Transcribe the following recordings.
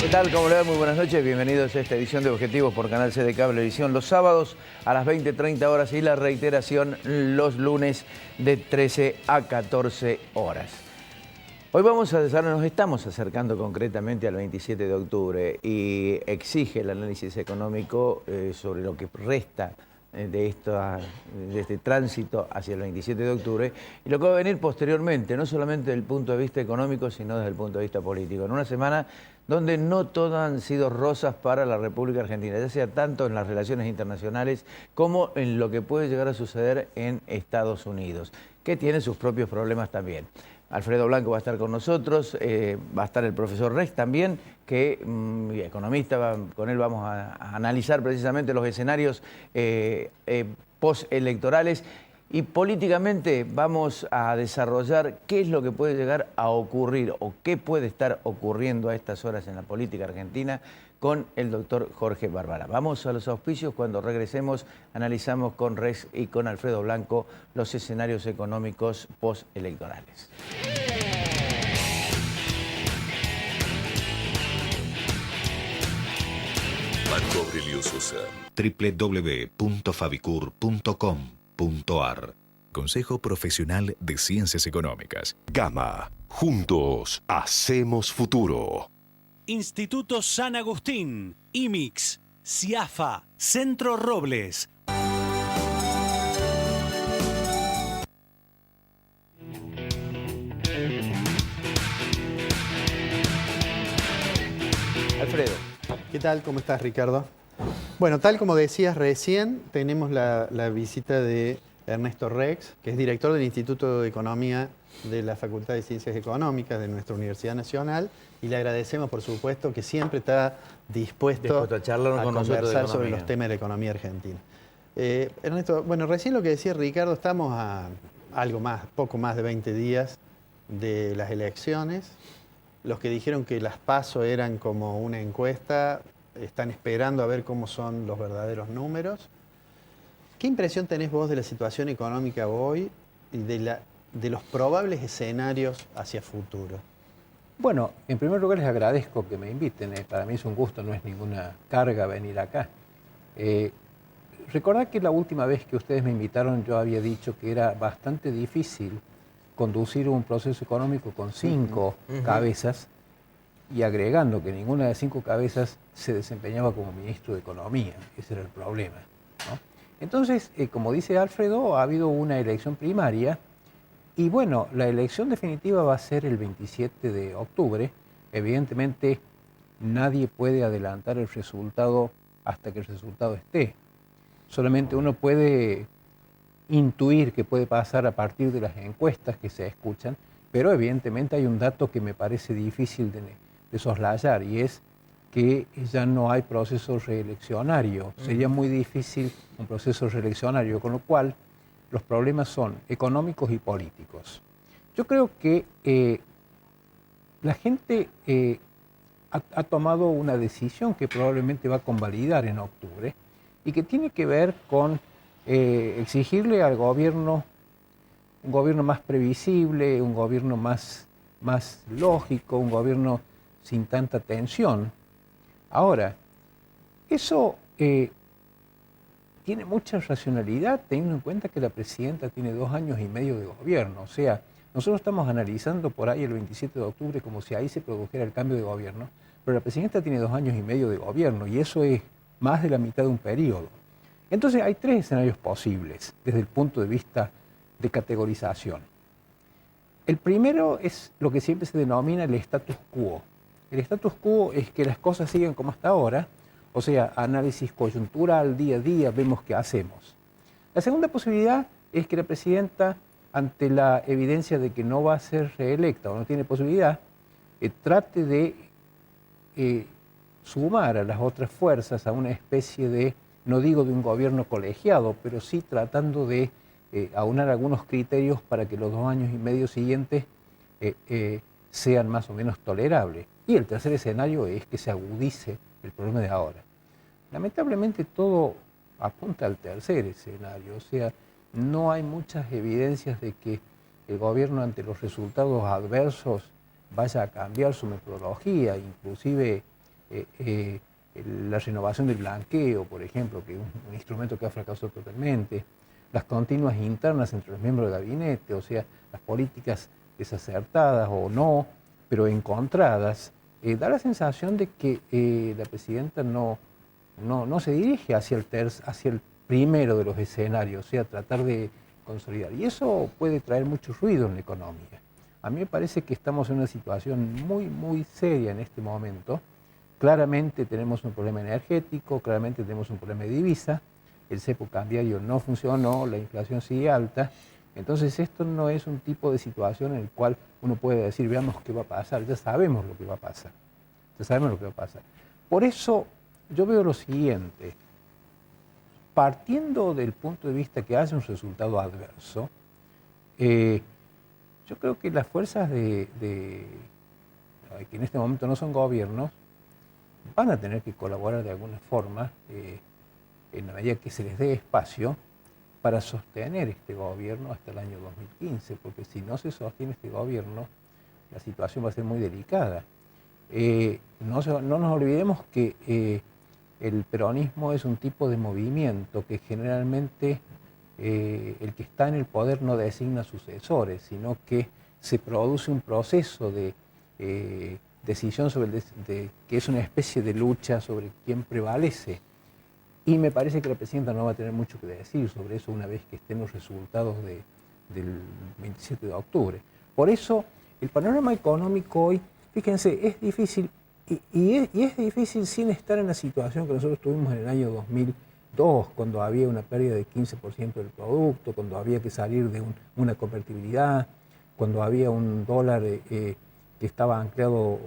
¿Qué tal? ¿Cómo le va? Muy buenas noches. Bienvenidos a esta edición de Objetivos por Canal C de Cablevisión los sábados a las 20:30 horas y la reiteración los lunes de 13 a 14 horas. Hoy nos estamos acercando concretamente al 27 de octubre y exige el análisis económico sobre lo que resta de este tránsito hacia el 27 de octubre y lo que va a venir posteriormente, no solamente desde el punto de vista económico, sino desde el punto de vista político. En una semana donde no todas han sido rosas para la República Argentina, ya sea tanto en las relaciones internacionales como en lo que puede llegar a suceder en Estados Unidos, que tiene sus propios problemas también. Alfredo Blanco va a estar con nosotros, va a estar el profesor Rex también, que economista, con él vamos a analizar precisamente los escenarios postelectorales y políticamente vamos a desarrollar qué es lo que puede llegar a ocurrir o qué puede estar ocurriendo a estas horas en la política argentina con el doctor Jorge Bárbara. Vamos a los auspicios. Cuando regresemos analizamos con Rex y con Alfredo Blanco los escenarios económicos postelectorales. Marco Aurelio Sosa. www.fabicur.com.ar. Consejo Profesional de Ciencias Económicas. Gama. Juntos hacemos futuro. Instituto San Agustín, IMIX, CIAFA, Centro Robles. Alfredo. ¿Qué tal? ¿Cómo estás, Ricardo? Bueno, tal como decías recién, tenemos la visita de Ernesto Rex, que es director del Instituto de Economía de la Facultad de Ciencias Económicas de nuestra Universidad Nacional, y le agradecemos, por supuesto, que siempre está dispuesto a charlar con nosotros conversar sobre los temas de la economía argentina. Ernesto, bueno, recién lo que decía Ricardo, estamos a poco más de 20 días de las elecciones. Los que dijeron que las PASO eran como una encuesta están esperando a ver cómo son los verdaderos números. ¿Qué impresión tenés vos de la situación económica hoy y de los probables escenarios hacia futuro? Bueno, en primer lugar les agradezco que me inviten. Para mí es un gusto, no es ninguna carga venir acá. Recordad que la última vez que ustedes me invitaron yo había dicho que era bastante difícil conducir un proceso económico con 5 cabezas y agregando que ninguna de 5 cabezas se desempeñaba como ministro de Economía. Ese era el problema, ¿no? Entonces, como dice Alfredo, ha habido una elección primaria y bueno, la elección definitiva va a ser el 27 de octubre. Evidentemente, nadie puede adelantar el resultado hasta que el resultado esté. Solamente uno puede intuir qué puede pasar a partir de las encuestas que se escuchan, pero evidentemente hay un dato que me parece difícil de soslayar y es que ya no hay proceso reeleccionario. Sería muy difícil un proceso reeleccionario, con lo cual los problemas son económicos y políticos. Yo creo que la gente ha tomado una decisión que probablemente va a convalidar en octubre y que tiene que ver con exigirle al gobierno un gobierno más previsible, un gobierno más lógico, un gobierno sin tanta tensión. Ahora, eso tiene mucha racionalidad teniendo en cuenta que la presidenta tiene 2 años y medio de gobierno. O sea, nosotros estamos analizando por ahí el 27 de octubre como si ahí se produjera el cambio de gobierno, pero la presidenta tiene 2 años y medio de gobierno y eso es más de la mitad de un periodo. Entonces hay 3 escenarios posibles desde el punto de vista de categorización. El primero es lo que siempre se denomina el status quo. El status quo es que las cosas siguen como hasta ahora, o sea, análisis coyuntural, día a día, vemos qué hacemos. La segunda posibilidad es que la presidenta, ante la evidencia de que no va a ser reelecta o no tiene posibilidad, trate de sumar a las otras fuerzas a una especie de, no digo de un gobierno colegiado, pero sí tratando de aunar algunos criterios para que los 2 años y medio siguientes sean más o menos tolerables. Y el tercer escenario es que se agudice el problema de ahora. Lamentablemente todo apunta al tercer escenario, o sea, no hay muchas evidencias de que el gobierno ante los resultados adversos vaya a cambiar su metodología, inclusive la renovación del blanqueo, por ejemplo, que es un instrumento que ha fracasado totalmente, las continuas internas entre los miembros del gabinete, o sea, las políticas desacertadas o no, pero encontradas, da la sensación de que la presidenta no se dirige hacia el primero de los escenarios, o sea, tratar de consolidar. Y eso puede traer mucho ruido en la economía. A mí me parece que estamos en una situación muy, muy seria en este momento. Claramente tenemos un problema energético, claramente tenemos un problema de divisa, el cepo cambiario no funcionó, la inflación sigue alta. Entonces esto no es un tipo de situación en el cual uno puede decir, veamos qué va a pasar, ya sabemos lo que va a pasar. Ya sabemos lo que va a pasar. Por eso yo veo lo siguiente, partiendo del punto de vista que hace un resultado adverso, yo creo que las fuerzas que en este momento no son gobiernos, van a tener que colaborar de alguna forma, en la medida que se les dé espacio, para sostener este gobierno hasta el año 2015, porque si no se sostiene este gobierno, la situación va a ser muy delicada. No nos olvidemos que el peronismo es un tipo de movimiento que generalmente el que está en el poder no designa sucesores, sino que se produce un proceso de decisión que es una especie de lucha sobre quién prevalece. Y me parece que la presidenta no va a tener mucho que decir sobre eso una vez que estén los resultados del 27 de octubre. Por eso, el panorama económico hoy, fíjense, es difícil, y es difícil sin estar en la situación que nosotros tuvimos en el año 2002, cuando había una pérdida de 15% del producto, cuando había que salir de una convertibilidad, cuando había un dólar que estaba anclado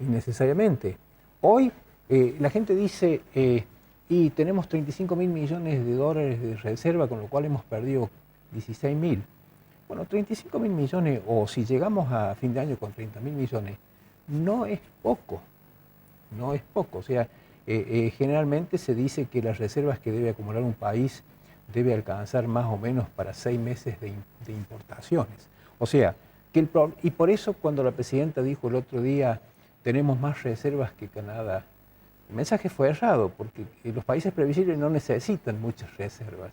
innecesariamente. Hoy la gente dice, y tenemos 35.000 millones de dólares de reserva, con lo cual hemos perdido 16.000. Bueno, 35.000 millones, o si llegamos a fin de año con 30.000 millones, no es poco, no es poco. O sea, generalmente se dice que las reservas que debe acumular un país debe alcanzar más o menos para 6 meses de importaciones. O sea, y por eso cuando la presidenta dijo el otro día, tenemos más reservas que Canadá, el mensaje fue errado, porque los países previsibles no necesitan muchas reservas.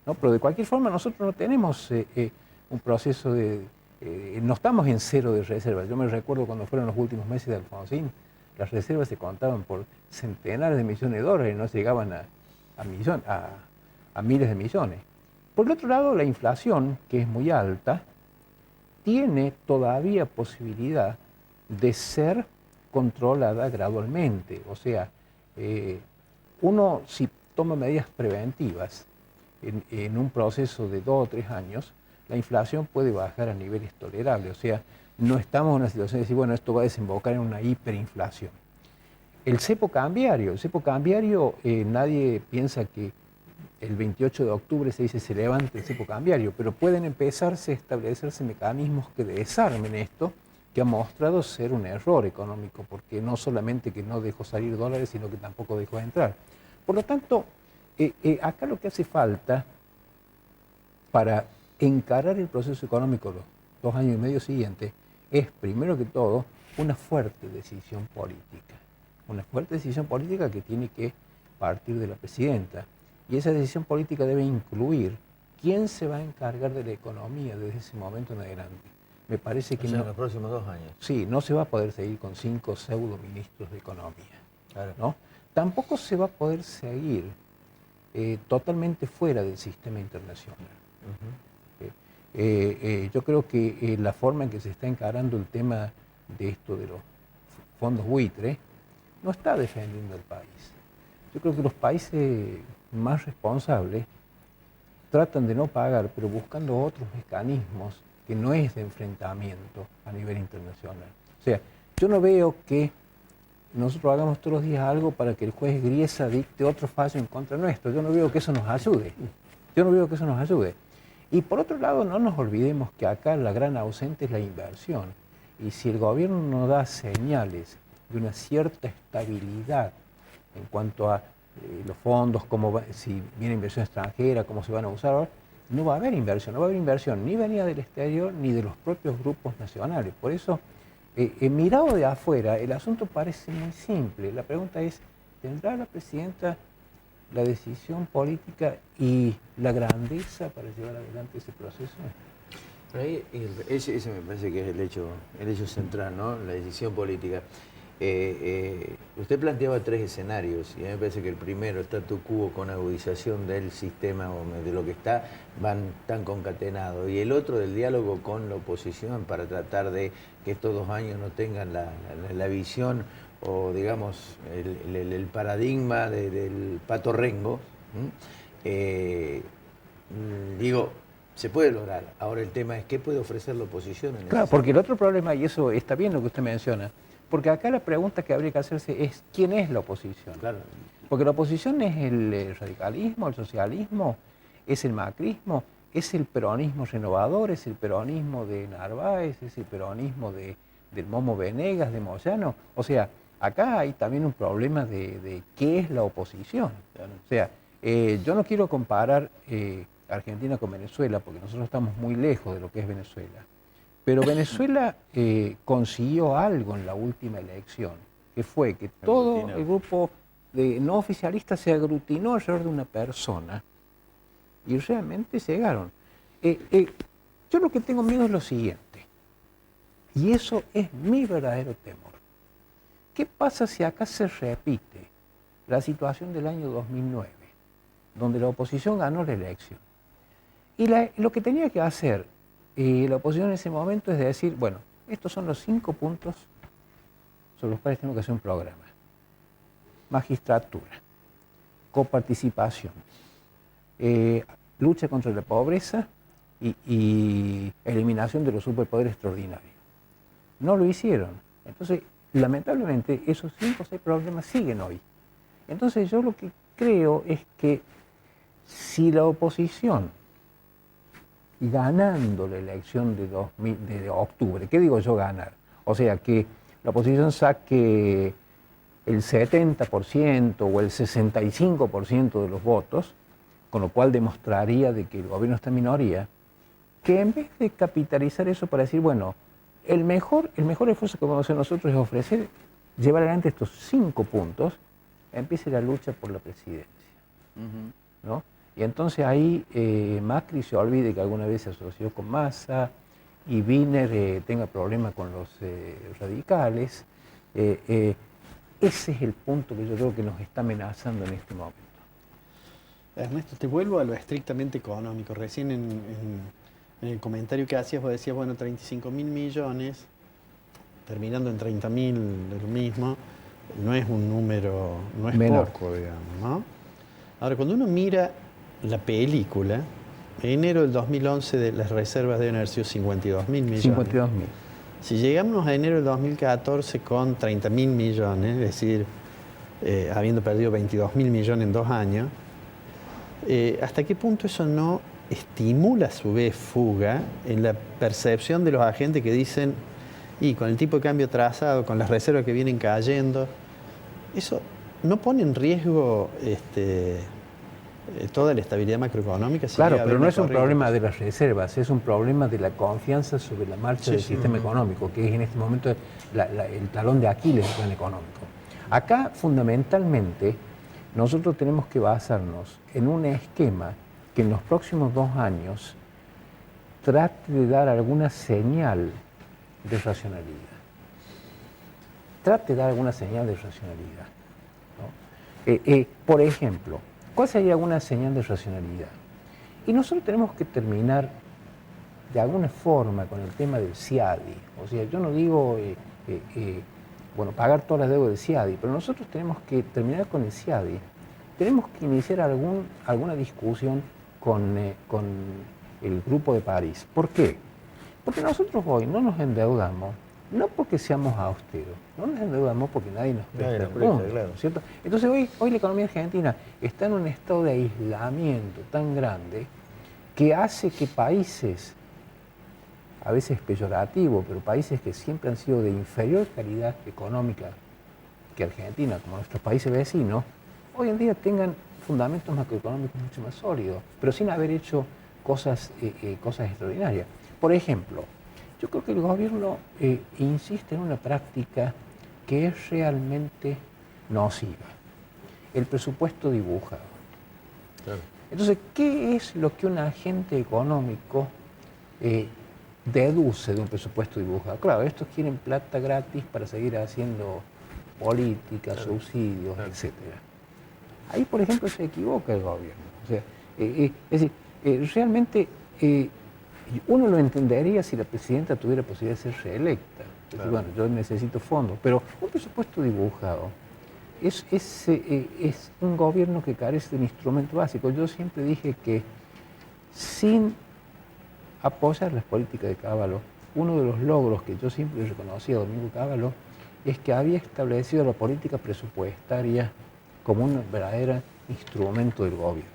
¿No? Pero de cualquier forma nosotros no tenemos un proceso no estamos en cero de reservas. Yo me recuerdo cuando fueron los últimos meses de Alfonsín, las reservas se contaban por centenares de millones de dólares, no llegaban a miles de millones. Por el otro lado, la inflación, que es muy alta, tiene todavía posibilidad de ser controlada gradualmente. O sea, uno si toma medidas preventivas en un proceso de 2 o 3 años, la inflación puede bajar a niveles tolerables. O sea, no estamos en una situación de decir, bueno, esto va a desembocar en una hiperinflación. El cepo cambiario, nadie piensa que el 28 de octubre se levante el cepo cambiario, pero pueden empezarse a establecerse mecanismos que desarmen esto, que ha mostrado ser un error económico, porque no solamente que no dejó salir dólares, sino que tampoco dejó entrar. Por lo tanto, acá lo que hace falta para encarar el proceso económico los 2 años y medio siguientes es, primero que todo, una fuerte decisión política. Una fuerte decisión política que tiene que partir de la presidenta. Y esa decisión política debe incluir quién se va a encargar de la economía desde ese momento en adelante. Me parece que en los próximos 2 años. Sí, no se va a poder seguir con 5 pseudo ministros de economía. Claro. ¿No? Tampoco se va a poder seguir totalmente fuera del sistema internacional. Yo creo que la forma en que se está encarando el tema de esto de los fondos buitre no está defendiendo al país. Yo creo que los países más responsables tratan de no pagar, pero buscando otros mecanismos que no es de enfrentamiento a nivel internacional. O sea, yo no veo que nosotros hagamos todos los días algo para que el juez Griesa dicte otro fallo en contra nuestro. Yo no veo que eso nos ayude. Y por otro lado, no nos olvidemos que acá la gran ausente es la inversión. Y si el gobierno no da señales de una cierta estabilidad en cuanto a los fondos, si viene inversión extranjera, cómo se van a usar, no va a haber inversión ni venida del exterior ni de los propios grupos nacionales. Por eso mirado de afuera, el asunto parece muy simple. La pregunta es, ¿tendrá la presidenta la decisión política y la grandeza para llevar adelante ese proceso? Pero ahí, ese me parece que es el hecho central, ¿no? La decisión política. Usted planteaba 3 escenarios y a mí me parece que el primero, statu quo con agudización del sistema o de lo que está, tan concatenados. Y el otro, del diálogo con la oposición para tratar de que estos 2 años no tengan la visión o, digamos, el paradigma del Pato Rengo. Digo, se puede lograr. Ahora el tema es qué puede ofrecer la oposición en Claro, ese porque el otro problema, y eso está bien lo que usted menciona, porque acá la pregunta que habría que hacerse es ¿quién es la oposición? Claro. Porque la oposición es el radicalismo, el socialismo, es el macrismo, es el peronismo renovador, es el peronismo de Narváez, es el peronismo del Momo Venegas, de Moyano. O sea, acá hay también un problema de qué es la oposición. O sea, yo no quiero comparar Argentina con Venezuela, porque nosotros estamos muy lejos de lo que es Venezuela. Pero Venezuela consiguió algo en la última elección, que fue que todo el grupo de no oficialistas se aglutinó alrededor de una persona y realmente llegaron. Yo lo que tengo miedo es lo siguiente, y eso es mi verdadero temor. ¿Qué pasa si acá se repite la situación del año 2009, donde la oposición ganó la elección? Y lo que tenía que hacer la oposición en ese momento es decir, bueno, estos son los 5 puntos sobre los cuales tenemos que hacer un programa. Magistratura, coparticipación, lucha contra la pobreza y eliminación de los superpoderes extraordinarios. No lo hicieron. Entonces, lamentablemente, esos 5 o 6 problemas siguen hoy. Entonces, yo lo que creo es que si la oposición, ganando la elección de octubre, ¿qué digo yo ganar? O sea, que la oposición saque el 70% o el 65% de los votos, con lo cual demostraría de que el gobierno está en minoría, que en vez de capitalizar eso para decir, bueno, el mejor esfuerzo que podemos hacer nosotros es ofrecer, llevar adelante estos 5 puntos, empiece la lucha por la presidencia, ¿no? Y entonces ahí Macri se olvide que alguna vez se asoció con Massa y Wiener tenga problemas con los radicales. Ese es el punto que yo creo que nos está amenazando en este momento. Ernesto, te vuelvo a lo estrictamente económico. Recién en el comentario que hacías, vos decías, bueno, 35.000 millones, terminando en 30.000 de lo mismo, no es un número, no es menor, poco, digamos, ¿no? Ahora, cuando uno mira la película, en enero del 2011 las reservas deben haber sido 52.000 millones. 52.000. Si llegamos a enero del 2014 con 30.000 millones, es decir, habiendo perdido 22.000 millones en 2 años, ¿hasta qué punto eso no estimula a su vez fuga en la percepción de los agentes que dicen, y con el tipo de cambio trazado, con las reservas que vienen cayendo, eso no pone en riesgo toda la estabilidad macroeconómica? Claro, pero no es un problema de las reservas, es un problema de la confianza sobre la marcha del sistema económico, que es en este momento el talón de Aquiles del plan económico. Acá, fundamentalmente, nosotros tenemos que basarnos en un esquema que en los próximos 2 años trate de dar alguna señal de racionalidad. Trate de dar alguna señal de racionalidad, ¿no? Por ejemplo, ¿cuál sería alguna señal de racionalidad? Y nosotros tenemos que terminar de alguna forma con el tema del CIADI. O sea, yo no digo, bueno, pagar todas las deudas del CIADI, pero nosotros tenemos que terminar con el CIADI. Tenemos que iniciar alguna discusión con el Grupo de París. ¿Por qué? Porque nosotros hoy no nos endeudamos, no porque seamos austeros, no nos endeudamos porque nadie nos presta el mundo, claro, ¿cierto? Entonces hoy la economía argentina está en un estado de aislamiento tan grande que hace que países, a veces peyorativos, pero países que siempre han sido de inferior calidad económica que Argentina, como nuestros países vecinos, hoy en día tengan fundamentos macroeconómicos mucho más sólidos, pero sin haber hecho cosas extraordinarias. Por ejemplo, Yo creo que el gobierno insiste en una práctica que es realmente nociva. El presupuesto dibujado. Claro. Entonces, ¿qué es lo que un agente económico deduce de un presupuesto dibujado? Claro, estos quieren plata gratis para seguir haciendo política, claro, subsidios, claro, etc. Ahí, por ejemplo, se equivoca el gobierno. O sea, es decir, realmente uno lo entendería si la presidenta tuviera posibilidad de ser reelecta. Es decir, bueno, yo necesito fondos, pero un presupuesto dibujado es un gobierno que carece de un instrumento básico. Yo siempre dije que sin apoyar las políticas de Cavallo, uno de los logros que yo siempre reconocí a Domingo Cavallo es que había establecido la política presupuestaria como un verdadero instrumento del gobierno,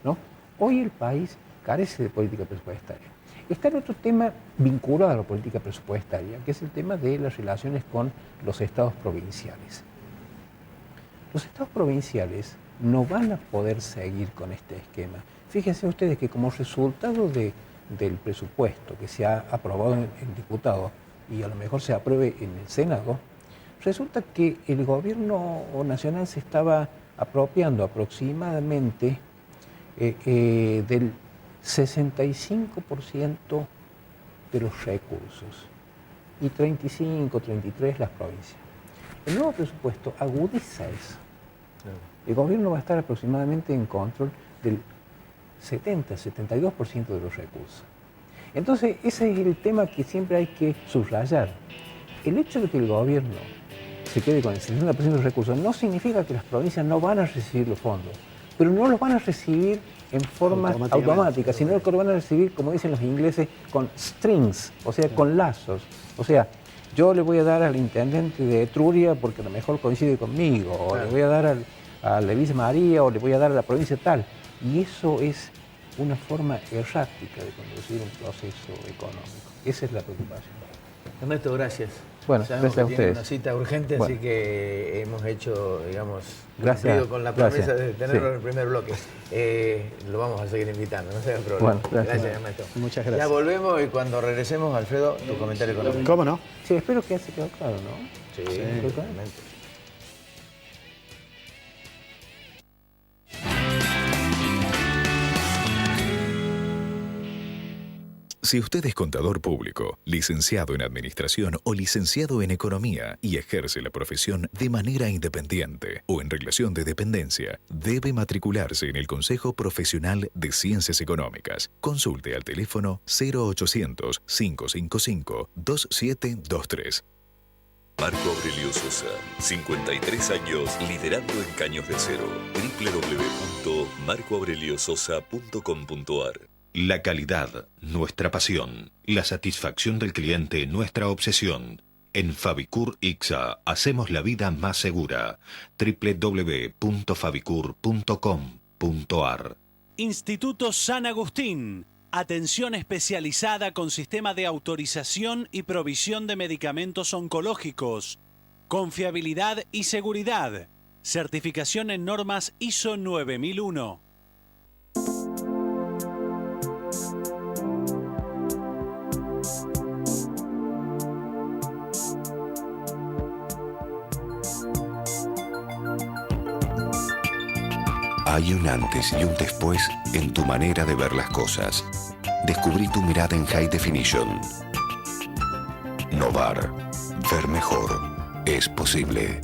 ¿no? Hoy el país carece de política presupuestaria. Está el otro tema vinculado a la política presupuestaria, que es el tema de las relaciones con los estados provinciales. Los estados provinciales no van a poder seguir con este esquema. Fíjense ustedes que como resultado del presupuesto que se ha aprobado en diputados y a lo mejor se apruebe en el Senado, resulta que el gobierno nacional se estaba apropiando aproximadamente del 65% de los recursos y 35, 33 las provincias. El nuevo presupuesto agudiza eso. El gobierno va a estar aproximadamente en control del 70, 72% de los recursos. Entonces, ese es el tema que siempre hay que subrayar. El hecho de que el gobierno se quede con el 60% de los recursos no significa que las provincias no van a recibir los fondos, pero no los van a recibir en forma automática, sino que lo van a recibir, como dicen los ingleses, con strings, o sea, con lazos. O sea, yo le voy a dar al intendente de Etruria porque a lo mejor coincide conmigo, o le voy a dar a Levis María, o le voy a dar a la provincia tal. Y eso es una forma errática de conducir un proceso económico. Esa es la preocupación. Ernesto, gracias. Bueno, sabemos gracias a que ustedes. Una cita urgente, bueno, así que hemos hecho, digamos, cumplido con la promesa gracias, de tenerlo sí, en el primer bloque. Lo vamos a seguir invitando, no se haga problema. Bueno, gracias. Ernesto. Muchas gracias. Ya volvemos y cuando regresemos, Alfredo, tu comentario económico. ¿Cómo no? Sí, espero que haya quedado claro, ¿no? Sí, Sí. totalmente. Si usted es contador público, licenciado en Administración o licenciado en Economía y ejerce la profesión de manera independiente o en relación de dependencia, debe matricularse en el Consejo Profesional de Ciencias Económicas. Consulte al teléfono 0800-555-2723. Marco Aurelio Sosa, 53 años liderando en Caños de Acero. www.marcoaureliososa.com.ar. La calidad, nuestra pasión. La satisfacción del cliente, nuestra obsesión. En Fabicur Ixa hacemos la vida más segura. www.fabicur.com.ar. Instituto San Agustín. Atención especializada con sistema de autorización y provisión de medicamentos oncológicos. Confiabilidad y seguridad. Certificación en normas ISO 9001. Hay un antes y un después en tu manera de ver las cosas. Descubrí tu mirada en High Definition. Novar. Ver mejor. Es posible.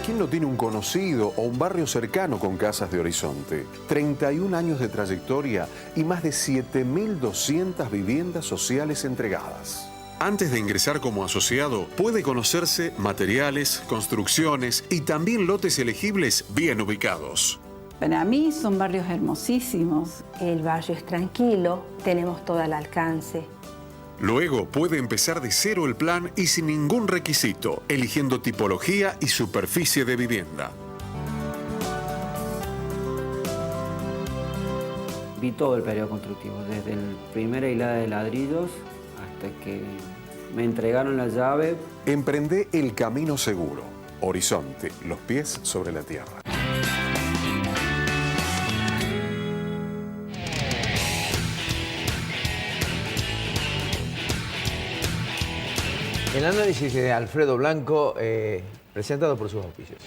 ¿Quién no tiene un conocido o un barrio cercano con Casas de Horizonte? 31 años de trayectoria y más de 7.200 viviendas sociales entregadas. Antes de ingresar como asociado, puede conocerse materiales, construcciones y también lotes elegibles bien ubicados. Para mí son barrios hermosísimos. El barrio es tranquilo, tenemos todo al alcance. Luego puede empezar de cero el plan y sin ningún requisito, eligiendo tipología y superficie de vivienda. Vi todo el periodo constructivo, desde la primera hilada de ladrillos hasta que me entregaron la llave. Emprende el camino seguro. Horizonte, los pies sobre la tierra. El análisis de Alfredo Blanco, presentado por sus auspicios.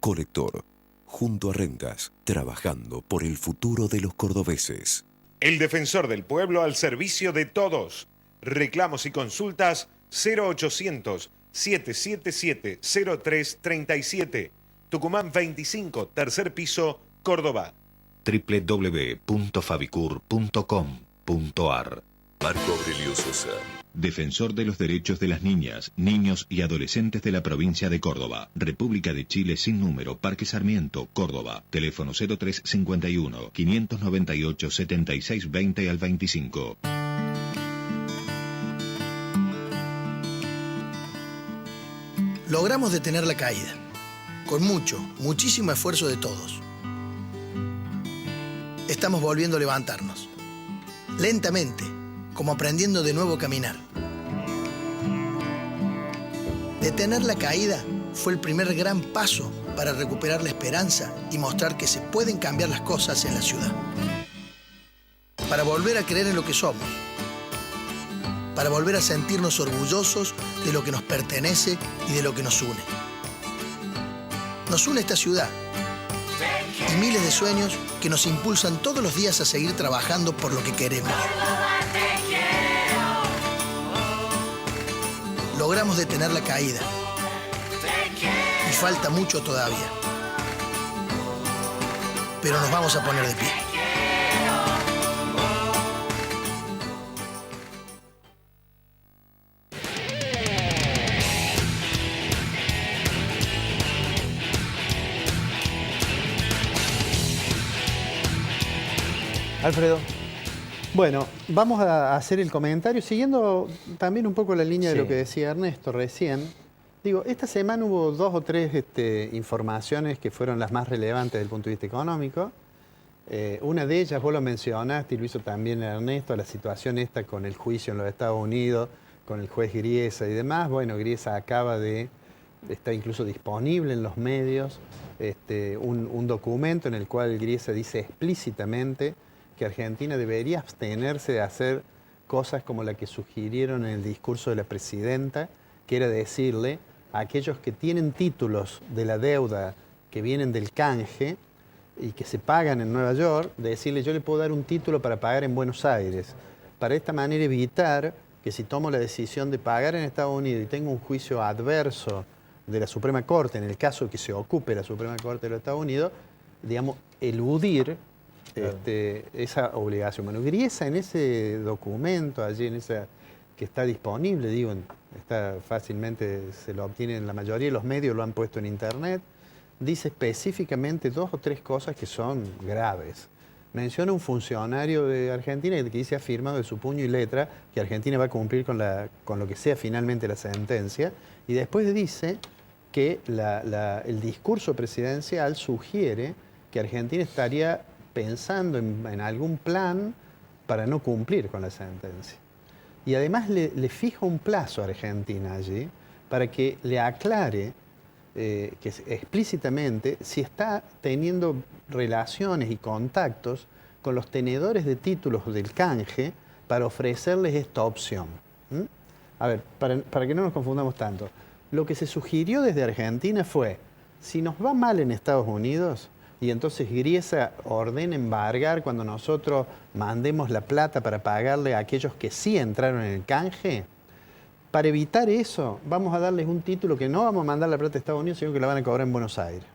Colector, junto a Rentas, trabajando por el futuro de los cordobeses. El defensor del pueblo al servicio de todos. Reclamos y consultas 0800-777-0337. Tucumán 25, tercer piso, Córdoba. www.fabicur.com.ar. Marco Aurelio Sosa. Defensor de los derechos de las niñas, niños y adolescentes de la provincia de Córdoba. República de Chile sin número, Parque Sarmiento, Córdoba. Teléfono 0351 598 7620 al 25. Logramos detener la caída, con muchísimo esfuerzo de todos. Estamos volviendo a levantarnos, lentamente, como aprendiendo de nuevo a caminar. Detener la caída fue el primer gran paso para recuperar la esperanza y mostrar que se pueden cambiar las cosas en la ciudad. Para volver a creer en lo que somos. Para volver a sentirnos orgullosos de lo que nos pertenece y de lo que nos une. Nos une esta ciudad y miles de sueños que nos impulsan todos los días a seguir trabajando por lo que queremos. Logramos detener la caída y falta mucho todavía, pero nos vamos a poner de pie. Alfredo. Bueno, vamos a hacer el comentario, siguiendo también un poco la línea de lo que decía Ernesto recién. Digo, esta semana hubo 2 o 3 informaciones que fueron las más relevantes desde el punto de vista económico. Una de ellas, vos lo mencionaste y lo hizo también Ernesto, la situación esta con el juicio en los Estados Unidos, con el juez Griesa y demás. Bueno, Griesa acaba de estar incluso disponible en los medios un documento en el cual Griesa dice explícitamente que Argentina debería abstenerse de hacer cosas como la que sugirieron en el discurso de la presidenta, que era decirle a aquellos que tienen títulos de la deuda que vienen del canje y que se pagan en Nueva York, decirle yo le puedo dar un título para pagar en Buenos Aires, para de esta manera evitar que si tomo la decisión de pagar en Estados Unidos y tengo un juicio adverso de la Suprema Corte, en el caso de que se ocupe la Suprema Corte de los Estados Unidos, digamos, eludir esa obligación. Bueno, Griesa en ese documento, allí en esa que está disponible, digo, está fácilmente, se lo obtienen, la mayoría de los medios lo han puesto en internet, dice específicamente 2 o 3 cosas que son graves. Menciona un funcionario de Argentina que dice, ha firmado de su puño y letra que Argentina va a cumplir con lo que sea finalmente la sentencia, y después dice que el discurso presidencial sugiere que Argentina estaría pensando en algún plan para no cumplir con la sentencia. Y además le fija un plazo a Argentina allí para que le aclare que explícitamente si está teniendo relaciones y contactos con los tenedores de títulos del canje para ofrecerles esta opción. A ver, para que no nos confundamos tanto, lo que se sugirió desde Argentina fue, si nos va mal en Estados Unidos, y entonces Griesa ordena embargar cuando nosotros mandemos la plata para pagarle a aquellos que sí entraron en el canje, para evitar eso, vamos a darles un título que no vamos a mandar la plata a Estados Unidos, sino que la van a cobrar en Buenos Aires.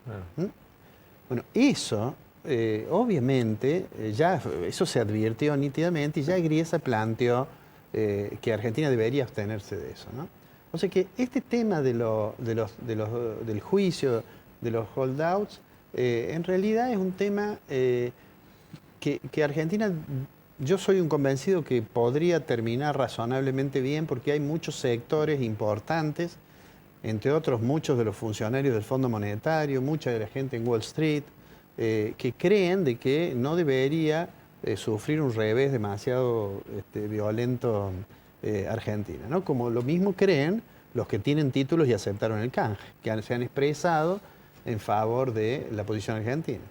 Bueno, eso, obviamente, ya eso se advirtió nítidamente y ya Griesa planteó que Argentina debería abstenerse de eso, ¿no? O sea que este tema del juicio, de los holdouts, en realidad es un tema que Argentina, yo soy un convencido que podría terminar razonablemente bien porque hay muchos sectores importantes, entre otros muchos de los funcionarios del Fondo Monetario, mucha de la gente en Wall Street, que creen de que no debería sufrir un revés demasiado violento Argentina, ¿no? Como lo mismo creen los que tienen títulos y aceptaron el canje, que se han expresado en favor de la posición argentina.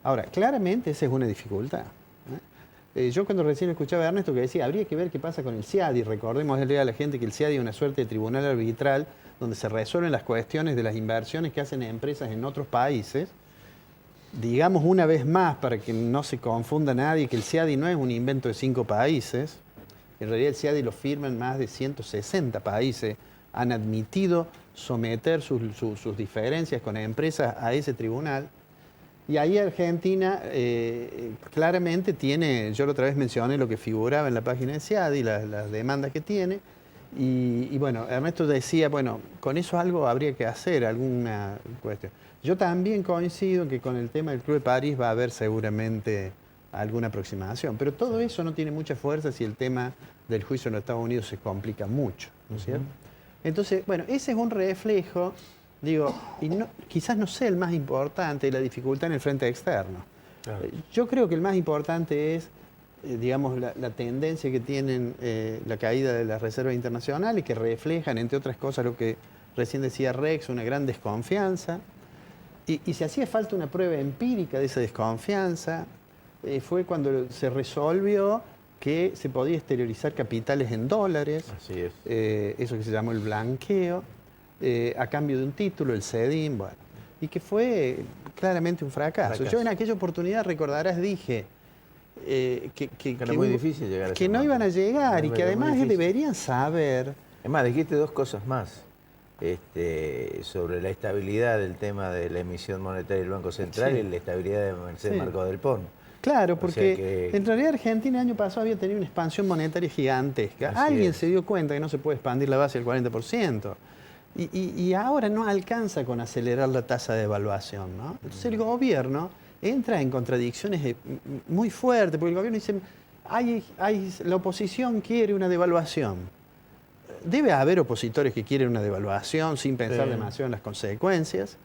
Ahora, claramente esa es una dificultad. Yo cuando recién escuchaba a Ernesto que decía, habría que ver qué pasa con el CIADI. Recordemos a la gente que el CIADI es una suerte de tribunal arbitral donde se resuelven las cuestiones de las inversiones que hacen empresas en otros países. Digamos una vez más, para que no se confunda nadie, que el CIADI no es un invento de 5 países. En realidad el CIADI lo firman más de 160 países. Han admitido someter sus diferencias con empresas a ese tribunal. Y ahí Argentina claramente tiene, yo la otra vez mencioné lo que figuraba en la página de CIADI, las demandas que tiene. Y bueno, Ernesto decía, bueno, con eso algo habría que hacer, alguna cuestión. Yo también coincido que con el tema del Club de París va a haber seguramente alguna aproximación, pero todo eso no tiene mucha fuerza si el tema del juicio en los Estados Unidos se complica mucho, ¿no es cierto? Entonces, bueno, ese es un reflejo, digo, y no, quizás no sea el más importante, la dificultad en el frente externo. Claro. Yo creo que el más importante es, digamos, la tendencia que tienen la caída de las reservas internacionales, que reflejan, entre otras cosas, lo que recién decía Rex, una gran desconfianza. Y si hacía falta una prueba empírica de esa desconfianza, fue cuando se resolvió que se podía exteriorizar capitales en dólares. Así es. Eso que se llamó el blanqueo, a cambio de un título, el CEDIN, bueno, y que fue claramente un fracaso. Yo en aquella oportunidad, recordarás, dije que era muy difícil llegar a que no iban a llegar y que además deberían saber. Es más, dijiste 2 cosas más. Sobre la estabilidad del tema de la emisión monetaria del Banco Central y la estabilidad de Mercedes Marcos del Pon. Claro, porque en realidad Argentina el año pasado había tenido una expansión monetaria gigantesca. Alguien se dio cuenta que no se puede expandir la base del 40%. Y ahora no alcanza con acelerar la tasa de devaluación, ¿no? Entonces el gobierno entra en contradicciones muy fuertes, porque el gobierno dice, la oposición quiere una devaluación. Debe haber opositores que quieren una devaluación sin pensar demasiado en las consecuencias.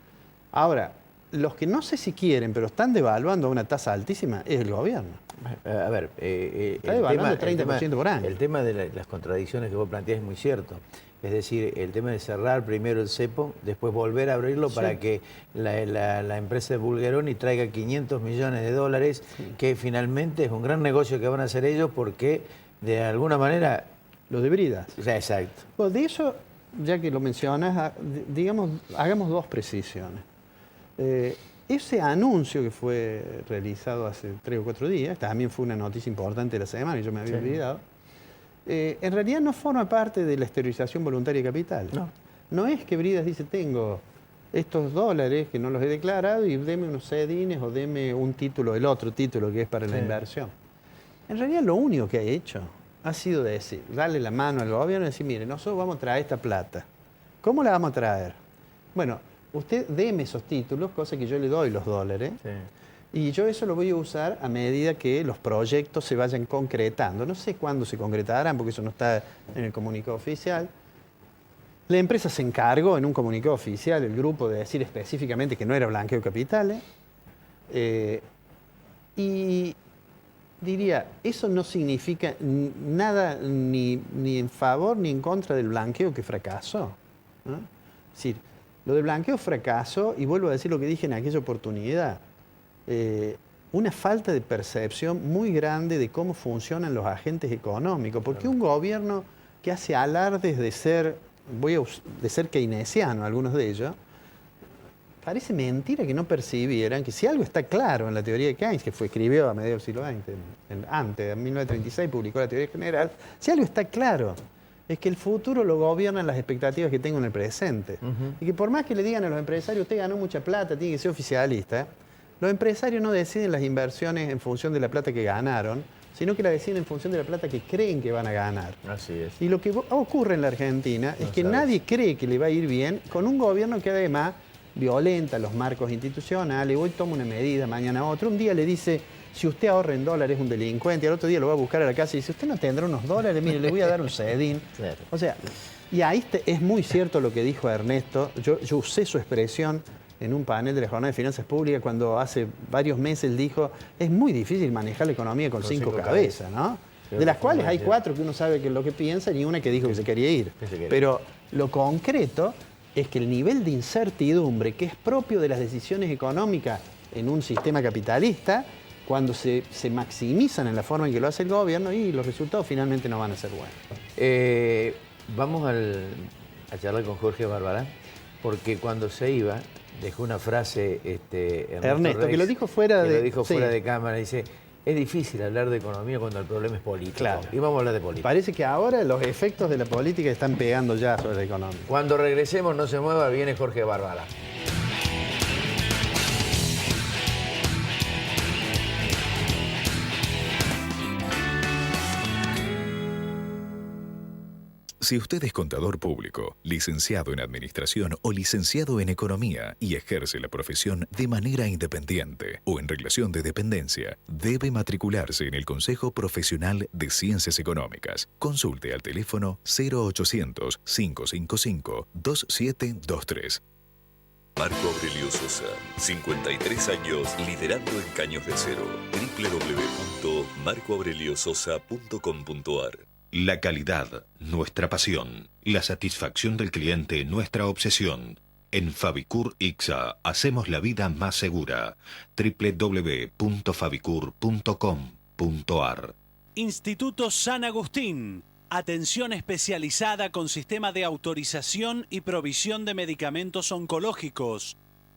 Ahora, los que no sé si quieren, pero están devaluando a una tasa altísima, es el gobierno. A ver, está devaluando 30% por año. El tema de las contradicciones que vos planteás es muy cierto. Es decir, el tema de cerrar primero el cepo, después volver a abrirlo para que la empresa de Bulgeroni traiga 500 millones de dólares, que finalmente es un gran negocio que van a hacer ellos porque de alguna manera... Los de Bridas. Exacto. Pues de eso, ya que lo mencionas, digamos, hagamos 2 precisiones. Ese anuncio que fue realizado hace 3 o 4 días, también fue una noticia importante de la semana y yo me había olvidado, en realidad no forma parte de la exteriorización voluntaria de capital. No es que Bridas dice, tengo estos dólares que no los he declarado y deme unos CEDINes o deme un título, el otro título que es para la inversión. En realidad lo único que ha hecho ha sido decir, darle la mano al gobierno y decir, mire, nosotros vamos a traer esta plata. ¿Cómo la vamos a traer? Bueno, usted deme esos títulos, cosa que yo le doy los dólares, y yo eso lo voy a usar a medida que los proyectos se vayan concretando. No sé cuándo se concretarán, porque eso no está en el comunicado oficial. La empresa se encargó en un comunicado oficial, el grupo, de decir específicamente que no era blanqueo de capitales. Y diría, eso no significa nada ni en favor ni en contra del blanqueo que fracasó, ¿no? Es decir, lo del blanqueo fracasó, y vuelvo a decir lo que dije en aquella oportunidad, una falta de percepción muy grande de cómo funcionan los agentes económicos, porque un gobierno que hace alardes de ser keynesiano, algunos de ellos, parece mentira que no percibieran que si algo está claro en la teoría de Keynes, que escribió a mediados del siglo XX, antes, en 1936 publicó la teoría general, si algo está claro es que el futuro lo gobiernan las expectativas que tengo en el presente. Y que por más que le digan a los empresarios, usted ganó mucha plata, tiene que ser oficialista, los empresarios no deciden las inversiones en función de la plata que ganaron, sino que la deciden en función de la plata que creen que van a ganar. Así es. Y lo que ocurre en la Argentina es que nadie cree que le va a ir bien con un gobierno que además violenta los marcos institucionales. Hoy toma una medida, mañana otra. Un día le dice, si usted ahorra en dólares es un delincuente, y al otro día lo va a buscar a la casa y dice, usted no tendrá unos dólares, mire, le voy a dar un CEDIN. Claro. O sea, y ahí es muy cierto lo que dijo Ernesto. Yo usé su expresión en un panel de la Jornada de Finanzas Públicas cuando hace varios meses él dijo, es muy difícil manejar la economía con 5 cabezas, ¿no? De las cuales hay 4 que uno sabe que es lo que piensa y una que dijo que se quería ir. Pero lo concreto es que el nivel de incertidumbre que es propio de las decisiones económicas en un sistema capitalista cuando se maximizan en la forma en que lo hace el gobierno y los resultados finalmente no van a ser buenos. Vamos a charlar con Jorge Barbará, porque cuando se iba dejó una frase Ernesto Rex, que lo dijo fuera de... lo dijo fuera sí. de cámara, dice, es difícil hablar de economía cuando el problema es político. Claro. Y vamos a hablar de política. Parece que ahora los efectos de la política están pegando ya sobre la economía. Cuando regresemos, no se mueva, viene Jorge Barbará. Si usted es contador público, licenciado en Administración o licenciado en Economía y ejerce la profesión de manera independiente o en relación de dependencia, debe matricularse en el Consejo Profesional de Ciencias Económicas. Consulte al teléfono 0800-555-2723. Marco Aurelio Sosa, 53 años liderando en Caños de Cero. www.marcoaureliososa.com.ar. La calidad, nuestra pasión. La satisfacción del cliente, nuestra obsesión. En Fabicur Ixa hacemos la vida más segura. www.fabicur.com.ar. Instituto San Agustín. Atención especializada con sistema de autorización y provisión de medicamentos oncológicos.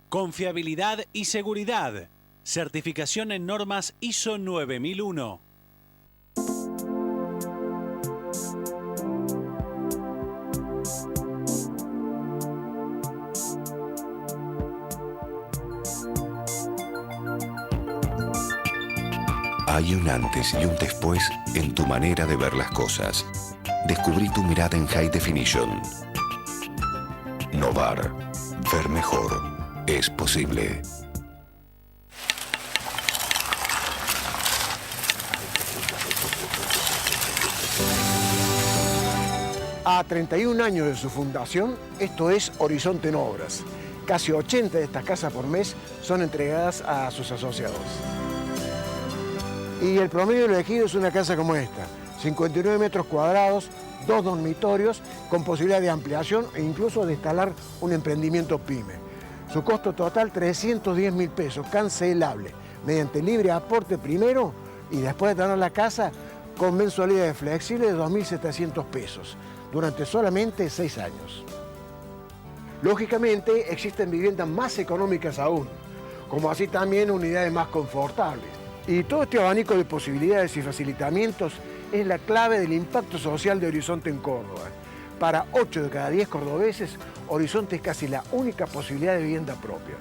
Confiabilidad y seguridad. Certificación en normas ISO 9001. Hay un antes y un después en tu manera de ver las cosas. Descubrí tu mirada en High Definition. Novar. Ver mejor. Es posible. A 31 años de su fundación, esto es Horizonte en Obras. Casi 80 de estas casas por mes son entregadas a sus asociados. Y el promedio elegido es una casa como esta, 59 metros cuadrados, 2 dormitorios, con posibilidad de ampliación e incluso de instalar un emprendimiento pyme. Su costo total, 310.000 pesos, cancelable, mediante libre aporte primero y después de tener la casa con mensualidades flexibles de 2.700 pesos, durante solamente 6 años. Lógicamente, existen viviendas más económicas aún, como así también unidades más confortables. Y todo este abanico de posibilidades y facilitamientos es la clave del impacto social de Horizonte en Córdoba. Para 8 de cada 10 cordobeses, Horizonte es casi la única posibilidad de vivienda propia.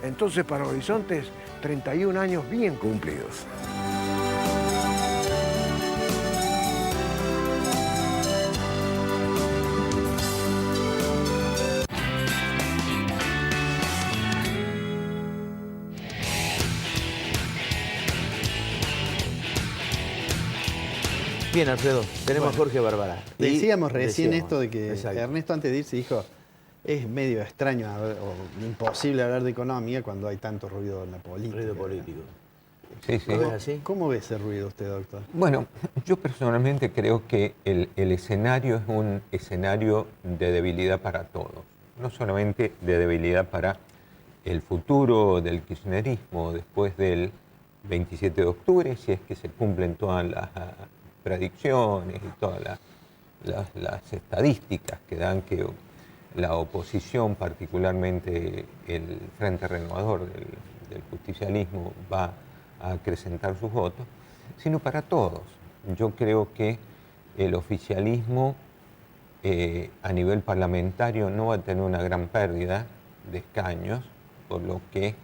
Entonces, para Horizonte es 31 años bien cumplidos. Bien, Alfredo, tenemos a Jorge Barbará. Decíamos recién esto de que exacto. Ernesto antes de irse dijo, es medio extraño o imposible hablar de economía cuando hay tanto ruido en la política. Ruido político. Sí, sí. ¿Lo ves así? ¿Cómo ve ese ruido usted, doctor? Bueno, yo personalmente creo que el escenario es un escenario de debilidad para todos. No solamente de debilidad para el futuro del kirchnerismo después del 27 de octubre, si es que se cumplen todas las predicciones y todas las estadísticas que dan que la oposición, particularmente el Frente Renovador del justicialismo, va a acrecentar sus votos, sino para todos. Yo creo que el oficialismo a nivel parlamentario no va a tener una gran pérdida de escaños, por lo que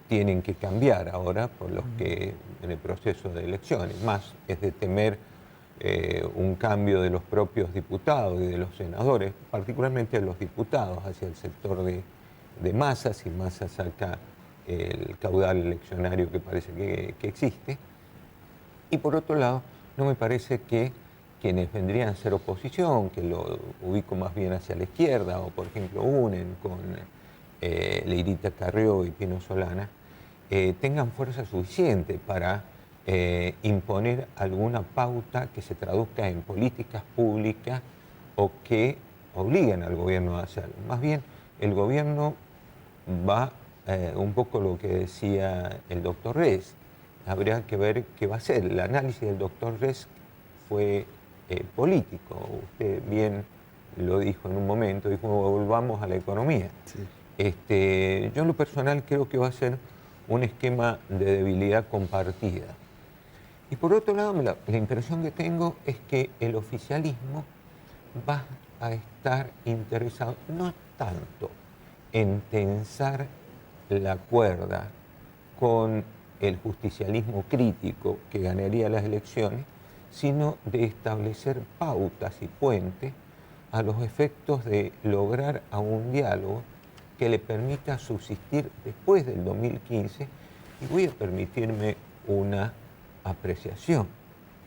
tienen que cambiar ahora, por los que en el proceso de elecciones. Más es de temer un cambio de los propios diputados y de los senadores, particularmente de los diputados, hacia el sector de Massa, si Massa saca el caudal eleccionario que parece que existe. Y por otro lado, no me parece que quienes vendrían a ser oposición, que lo ubico más bien hacia la izquierda, o por ejemplo unen con Leirita Carrió y Pino Solana, tengan fuerza suficiente para imponer alguna pauta que se traduzca en políticas públicas o que obliguen al gobierno a hacerlo. Más bien, el gobierno va un poco lo que decía el doctor Resch. Habría que ver qué va a ser. El análisis del doctor Resch fue político. Usted bien lo dijo en un momento, dijo, volvamos a la economía. Sí. Yo en lo personal creo que va a ser un esquema de debilidad compartida. Y por otro lado, la impresión que tengo es que el oficialismo va a estar interesado no tanto en tensar la cuerda con el justicialismo crítico que ganaría las elecciones, sino de establecer pautas y puentes a los efectos de lograr a un diálogo que le permita subsistir después del 2015. Y voy a permitirme una apreciación.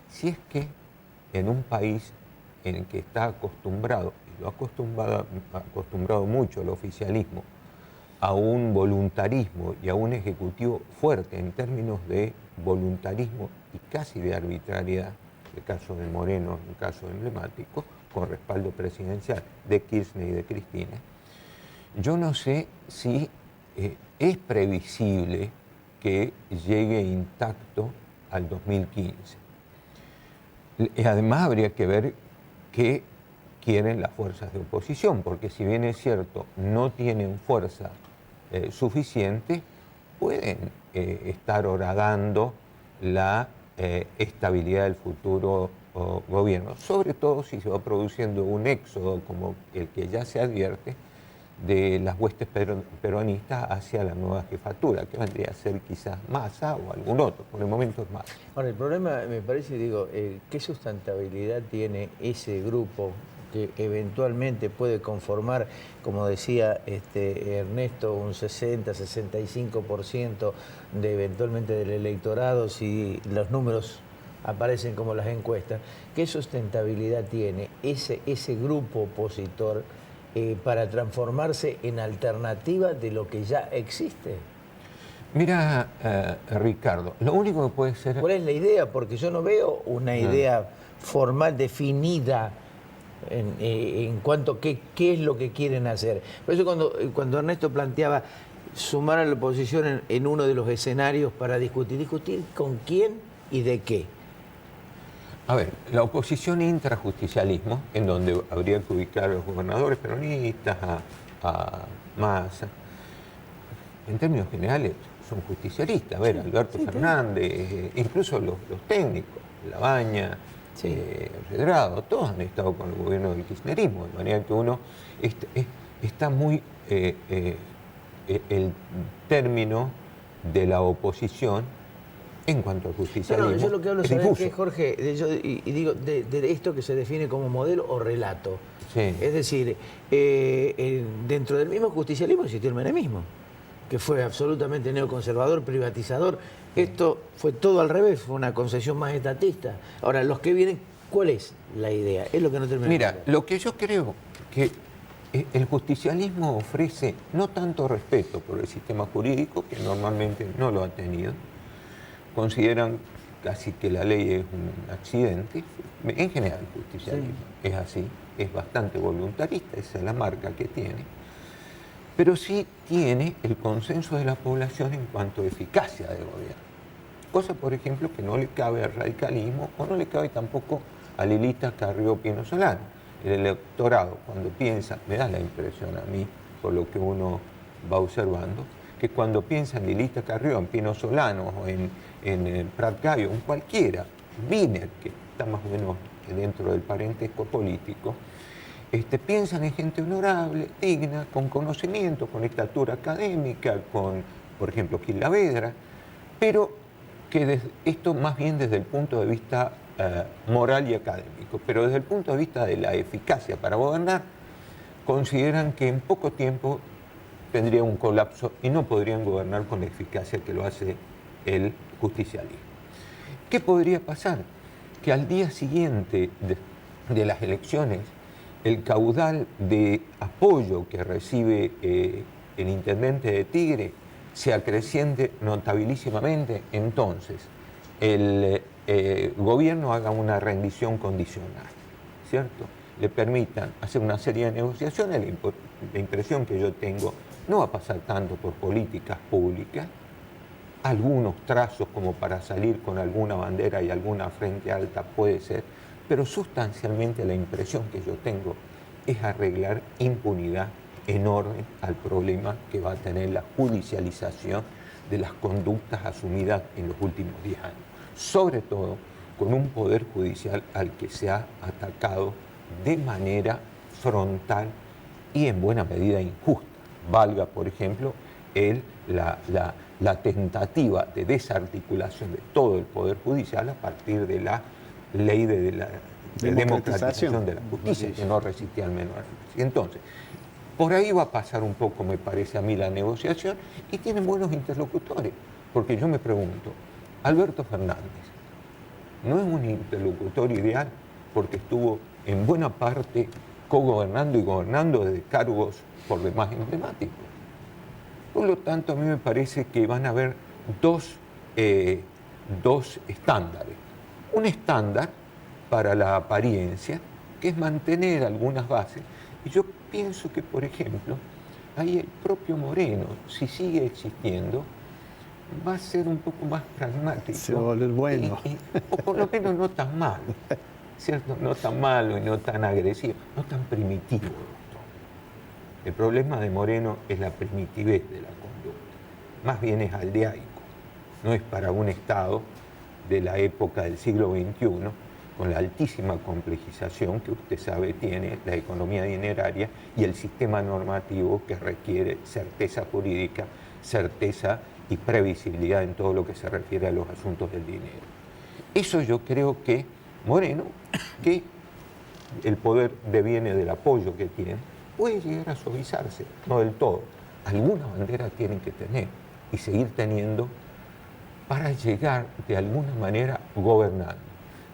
Si es que en un país en el que está acostumbrado, y lo ha acostumbrado mucho el oficialismo, a un voluntarismo y a un ejecutivo fuerte en términos de voluntarismo y casi de arbitrariedad, el caso de Moreno es un caso emblemático, con respaldo presidencial de Kirchner y de Cristina, yo no sé si es previsible que llegue intacto al 2015. Además habría que ver qué quieren las fuerzas de oposición, porque si bien es cierto, no tienen fuerza suficiente, pueden estar horadando la estabilidad del futuro gobierno, sobre todo si se va produciendo un éxodo como el que ya se advierte de las huestes peronistas hacia la nueva jefatura, que vendría a ser quizás Massa o algún otro, por el momento es Massa. Ahora, el problema me parece, digo, ¿qué sustentabilidad tiene ese grupo que eventualmente puede conformar, como decía Ernesto, un 60-65% de eventualmente del electorado si los números aparecen como las encuestas? ¿Qué sustentabilidad tiene ese grupo opositor para transformarse en alternativa de lo que ya existe? Mira, Ricardo, lo único que puede ser... ¿Cuál es la idea? Porque yo no veo una idea formal definida en cuanto a qué es lo que quieren hacer. Por eso cuando Ernesto planteaba sumar a la oposición en uno de los escenarios para discutir con quién y de qué. A ver, la oposición intrajusticialismo, en donde habría que ubicar a los gobernadores peronistas, a Massa, en términos generales son justicialistas. A ver, Alberto Fernández, incluso los técnicos, Labaña, Redrado, todos han estado con el gobierno del kirchnerismo, de manera que uno está muy... el término de la oposición en cuanto al justicialismo. Yo lo que hablo, ¿sabes qué, Jorge? Digo, de esto que se define como modelo o relato. Sí. Es decir, dentro del mismo justicialismo existió el menemismo, que fue absolutamente neoconservador, privatizador. Esto fue todo al revés, fue una concesión más estatista. Ahora, los que vienen, ¿cuál es la idea? Es lo que no termina. Mira, lo que yo creo que el justicialismo ofrece no tanto respeto por el sistema jurídico, que normalmente no lo ha tenido, consideran casi que la ley es un accidente. En general el justicialismo es así, es bastante voluntarista, esa es la marca que tiene, pero sí tiene el consenso de la población en cuanto a eficacia del gobierno. Cosa, por ejemplo, que no le cabe al radicalismo o no le cabe tampoco a Lilita Carrió Pino Solano. El electorado, cuando piensa, me da la impresión a mí, por lo que uno va observando, que cuando piensa en Lilita Carrió, en Pino Solano o en Prat Gallo, en cualquiera, Wiener, que está más o menos dentro del parentesco político, piensan en gente honorable, digna, con conocimiento, con estatura académica, con, por ejemplo, Gil Lavedra, pero que esto más bien desde el punto de vista moral y académico, pero desde el punto de vista de la eficacia para gobernar, consideran que en poco tiempo tendría un colapso y no podrían gobernar con la eficacia que lo hace el justicialismo. ¿Qué podría pasar? Que al día siguiente de las elecciones, el caudal de apoyo que recibe el intendente de Tigre se acreciente notabilísimamente, entonces el gobierno haga una rendición condicional, ¿cierto? Le permitan hacer una serie de negociaciones. La impresión que yo tengo no va a pasar tanto por políticas públicas, algunos trazos como para salir con alguna bandera y alguna frente alta puede ser, pero sustancialmente la impresión que yo tengo es arreglar impunidad en orden al problema que va a tener la judicialización de las conductas asumidas en los últimos 10 años. Sobre todo con un poder judicial al que se ha atacado de manera frontal y en buena medida injusta. Valga, por ejemplo, la tentativa de desarticulación de todo el Poder Judicial a partir de la ley de democratización de la justicia, que no resistía al menor. Y entonces, por ahí va a pasar un poco, me parece a mí, la negociación, y tienen buenos interlocutores, porque yo me pregunto, Alberto Fernández no es un interlocutor ideal porque estuvo en buena parte cogobernando y gobernando desde cargos por demás emblemáticos. Por lo tanto, a mí me parece que van a haber dos estándares. Un estándar para la apariencia, que es mantener algunas bases. Y yo pienso que, por ejemplo, ahí el propio Moreno, si sigue existiendo, va a ser un poco más pragmático. Se va a volver bueno. O por lo menos no tan malo, ¿cierto? No tan malo y no tan agresivo, no tan primitivo. El problema de Moreno es la primitivez de la conducta. Más bien es aldeaico. No es para un Estado de la época del siglo XXI, con la altísima complejización que usted sabe tiene la economía dineraria y el sistema normativo que requiere certeza jurídica, certeza y previsibilidad en todo lo que se refiere a los asuntos del dinero. Eso yo creo que Moreno, que el poder deviene del apoyo que tiene, puede llegar a suavizarse, no del todo. Alguna bandera tienen que tener y seguir teniendo para llegar de alguna manera gobernando.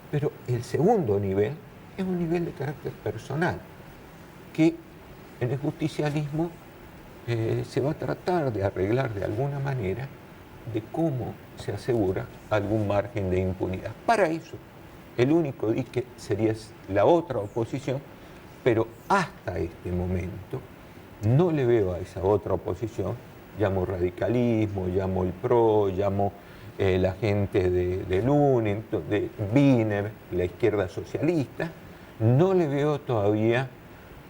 Pero el segundo nivel es un nivel de carácter personal, que en el justicialismo se va a tratar de arreglar de alguna manera de cómo se asegura algún margen de impunidad. Para eso, el único dique sería la otra oposición, pero hasta este momento no le veo a esa otra oposición, llamo radicalismo, llamo el PRO, llamo la gente de Lunen, de Wiener, la izquierda socialista, no le veo todavía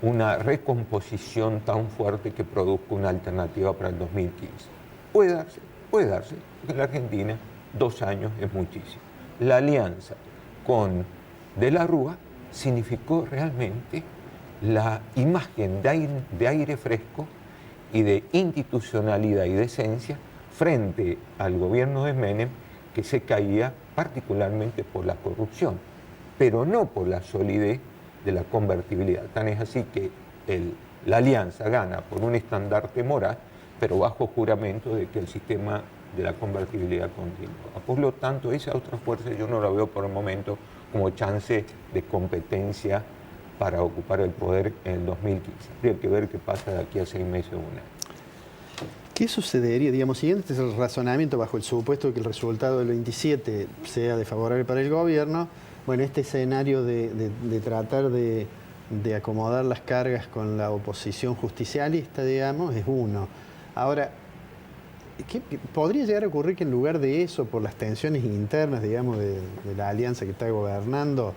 una recomposición tan fuerte que produzca una alternativa para el 2015. Puede darse, porque en la Argentina 2 años es muchísimo. La alianza con De la Rúa significó realmente la imagen de aire fresco y de institucionalidad y decencia frente al gobierno de Menem, que se caía particularmente por la corrupción, pero no por la solidez de la convertibilidad. Tan es así que la alianza gana por un estandarte moral, pero bajo juramento de que el sistema de la convertibilidad continúa. Por lo tanto, esa otra fuerza yo no la veo por el momento como chance de competencia para ocupar el poder en el 2015. Habría que ver qué pasa de aquí a 6 meses o un año. ¿Qué sucedería, digamos, siguiendo este razonamiento bajo el supuesto de que el resultado del 27 sea desfavorable para el gobierno? Bueno, este escenario de tratar de acomodar las cargas con la oposición justicialista, digamos, es uno. Ahora, ¿podría llegar a ocurrir que en lugar de eso, por las tensiones internas, digamos, de la alianza que está gobernando,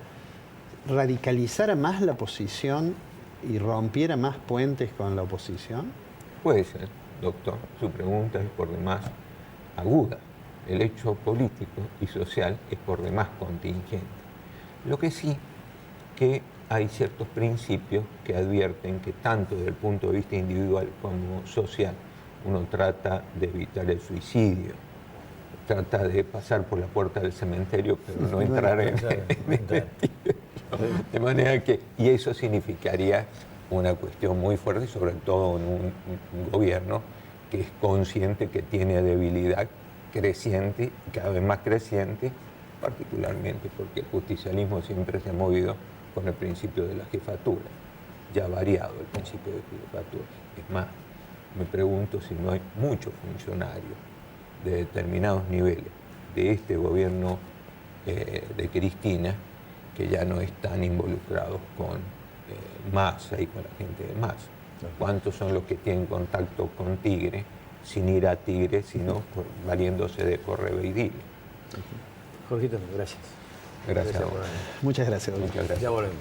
radicalizara más la posición y rompiera más puentes con la oposición? Puede ser, doctor. Su pregunta es por demás aguda. El hecho político y social es por demás contingente. Lo que sí que hay ciertos principios que advierten que tanto desde el punto de vista individual como social uno trata de evitar el suicidio, trata de pasar por la puerta del cementerio, pero no entrar en de manera que, y eso significaría una cuestión muy fuerte, sobre todo en un gobierno que es consciente que tiene debilidad creciente, cada vez más creciente, particularmente porque el justicialismo siempre se ha movido con el principio de la jefatura, ya ha variado el principio de jefatura. Es más, me pregunto si no hay muchos funcionarios de determinados niveles de este gobierno de Cristina que ya no están involucrados con Massa y con la gente de Massa. ¿Cuántos son los que tienen contacto con Tigre sin ir a Tigre, sino valiéndose de Correveidil? Jorgito, gracias. Gracias. Muchas gracias. Muchas gracias. Ya volvemos.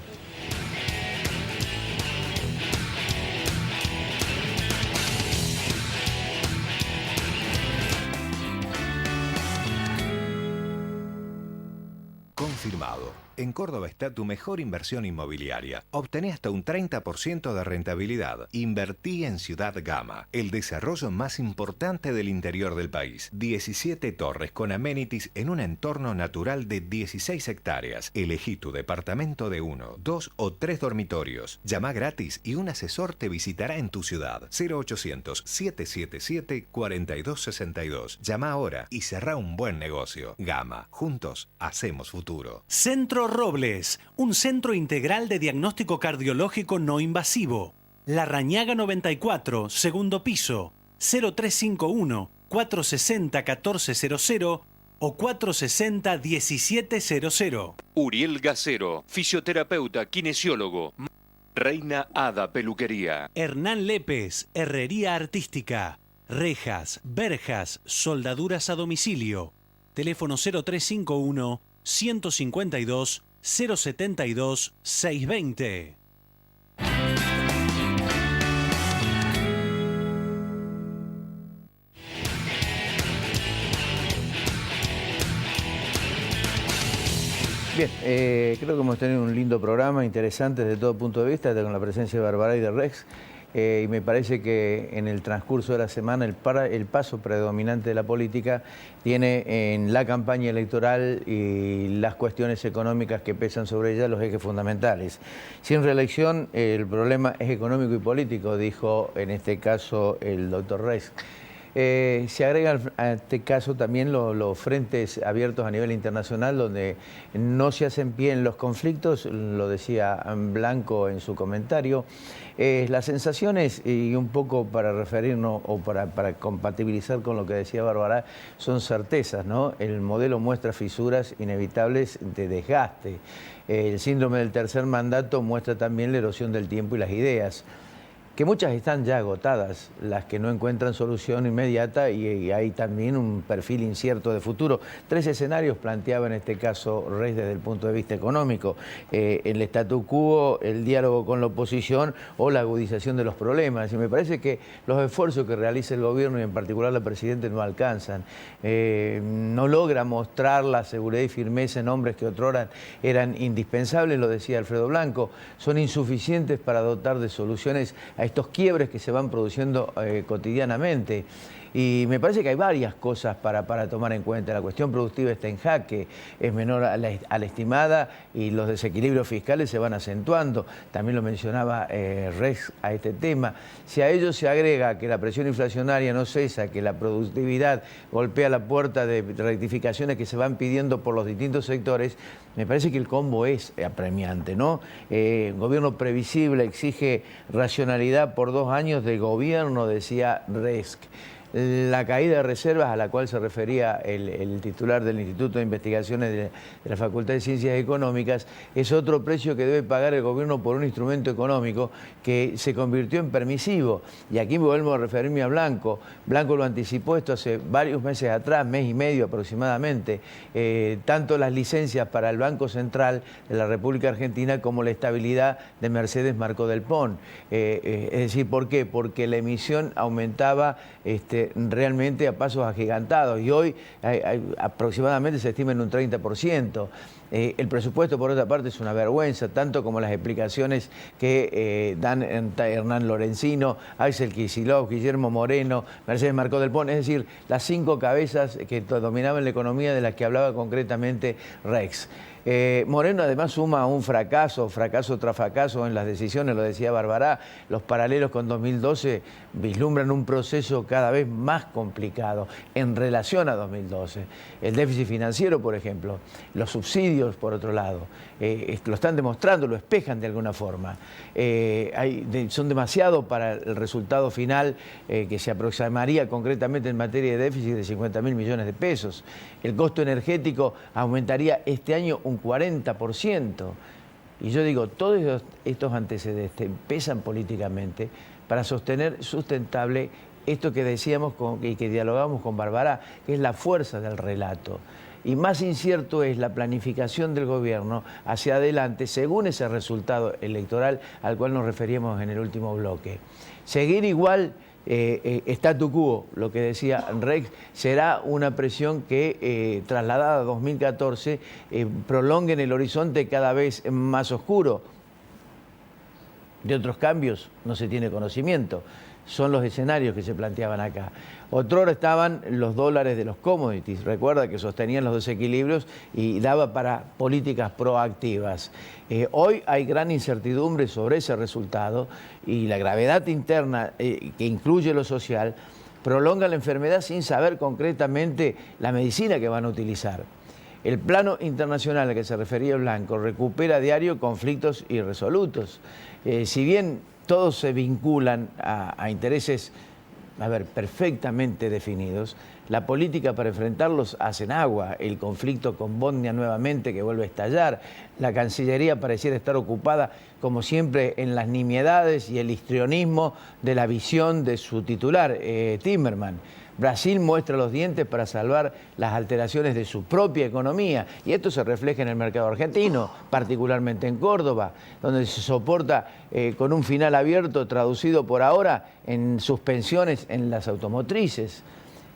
Confirmado. En Córdoba está tu mejor inversión inmobiliaria. Obtené hasta un 30% de rentabilidad. Invertí en Ciudad Gama, el desarrollo más importante del interior del país. 17 torres con amenities en un entorno natural de 16 hectáreas. Elegí tu departamento de 1, 2 o 3 dormitorios. Llama gratis y un asesor te visitará en tu ciudad. 0800-777-4262. Llama ahora y cerrá un buen negocio. Gama. Juntos hacemos futuro. Centro Robles, un centro integral de diagnóstico cardiológico no invasivo. La Rañaga 94, segundo piso, 0351-460-1400 o 460-1700. Uriel Gacero, fisioterapeuta, kinesiólogo. Reina Hada Peluquería. Hernán Lépez, herrería artística. Rejas, verjas, soldaduras a domicilio. Teléfono 0351-152-072-620. Bien, creo que hemos tenido un lindo programa, interesante desde todo punto de vista, con la presencia de Barbará y de Rex. Y me parece que en el transcurso de la semana el paso predominante de la política tiene en la campaña electoral y las cuestiones económicas que pesan sobre ella los ejes fundamentales. Sin reelección, el problema es económico y político, dijo en este caso el doctor Rex. Se agregan a este caso también los frentes abiertos a nivel internacional donde no se hacen pie en los conflictos, lo decía Blanco en su comentario. Las sensaciones, y un poco para referirnos o para compatibilizar con lo que decía Barbará, son certezas, ¿no? El modelo muestra fisuras inevitables de desgaste. El síndrome del tercer mandato muestra también la erosión del tiempo y las ideas, que muchas están ya agotadas, las que no encuentran solución inmediata, y hay también un perfil incierto de futuro. 3 escenarios planteaba en este caso Reis desde el punto de vista económico: el statu quo, el diálogo con la oposición o la agudización de los problemas. Y me parece que los esfuerzos que realiza el gobierno y en particular la Presidenta no alcanzan. No logra mostrar la seguridad y firmeza en hombres que otrora eran indispensables, lo decía Alfredo Blanco. Son insuficientes para dotar de soluciones a estos quiebres que se van produciendo cotidianamente. Y me parece que hay varias cosas para tomar en cuenta. La cuestión productiva está en jaque, es menor a la estimada y los desequilibrios fiscales se van acentuando. También lo mencionaba Rex a este tema. Si a ello se agrega que la presión inflacionaria no cesa, que la productividad golpea la puerta de rectificaciones que se van pidiendo por los distintos sectores, me parece que el combo es apremiante, ¿no? Un gobierno previsible exige racionalidad por 2 años de gobierno, decía Rex. La caída de reservas a la cual se refería el titular del Instituto de Investigaciones de la Facultad de Ciencias Económicas es otro precio que debe pagar el gobierno por un instrumento económico que se convirtió en permisivo. Y aquí me vuelvo a referirme a Blanco. Blanco lo anticipó esto hace varios meses atrás, mes y medio aproximadamente, tanto las licencias para el Banco Central de la República Argentina como la estabilidad de Mercedes Marco del Pon. Es decir, ¿por qué? Porque la emisión aumentaba realmente a pasos agigantados y hoy aproximadamente se estima en un 30%. El presupuesto, por otra parte, es una vergüenza, tanto como las explicaciones que dan Hernán Lorenzino, Axel Kicillof, Guillermo Moreno, Mercedes Marco del Pon, es decir, las 5 cabezas que dominaban la economía de las que hablaba concretamente Rex. Moreno además suma un fracaso tras fracaso en las decisiones, lo decía Barbará. Los paralelos con 2012 vislumbran un proceso cada vez más complicado en relación a 2012. El déficit financiero, por ejemplo, los subsidios, por otro lado, lo están demostrando, lo espejan de alguna forma. Son demasiado para el resultado final que se aproximaría concretamente en materia de déficit de 50.000 millones de pesos. El costo energético aumentaría este año un 40%. Y yo digo, todos estos antecedentes pesan políticamente, para sostener sustentable esto que decíamos y que dialogamos con Bárbara, que es la fuerza del relato. Y más incierto es la planificación del gobierno hacia adelante según ese resultado electoral al cual nos referíamos en el último bloque. Seguir igual, statu quo, lo que decía Rex, será una presión que, trasladada a 2014, prolongue en el horizonte cada vez más oscuro. De otros cambios no se tiene conocimiento. Son los escenarios que se planteaban acá. Otrora estaban los dólares de los commodities, recuerda que sostenían los desequilibrios y daba para políticas proactivas. Hoy hay gran incertidumbre sobre ese resultado y la gravedad interna, que incluye lo social, prolonga la enfermedad sin saber concretamente la medicina que van a utilizar. El plano internacional al que se refería Blanco recupera a diario conflictos irresolutos. Si bien todos se vinculan a intereses, perfectamente definidos, la política para enfrentarlos hacen agua. El conflicto con Bosnia nuevamente que vuelve a estallar. La Cancillería pareciera estar ocupada, como siempre, en las nimiedades y el histrionismo de la visión de su titular, Timmermans. Brasil muestra los dientes para salvar las alteraciones de su propia economía y esto se refleja en el mercado argentino, particularmente en Córdoba, donde se soporta con un final abierto traducido por ahora en suspensiones en las automotrices.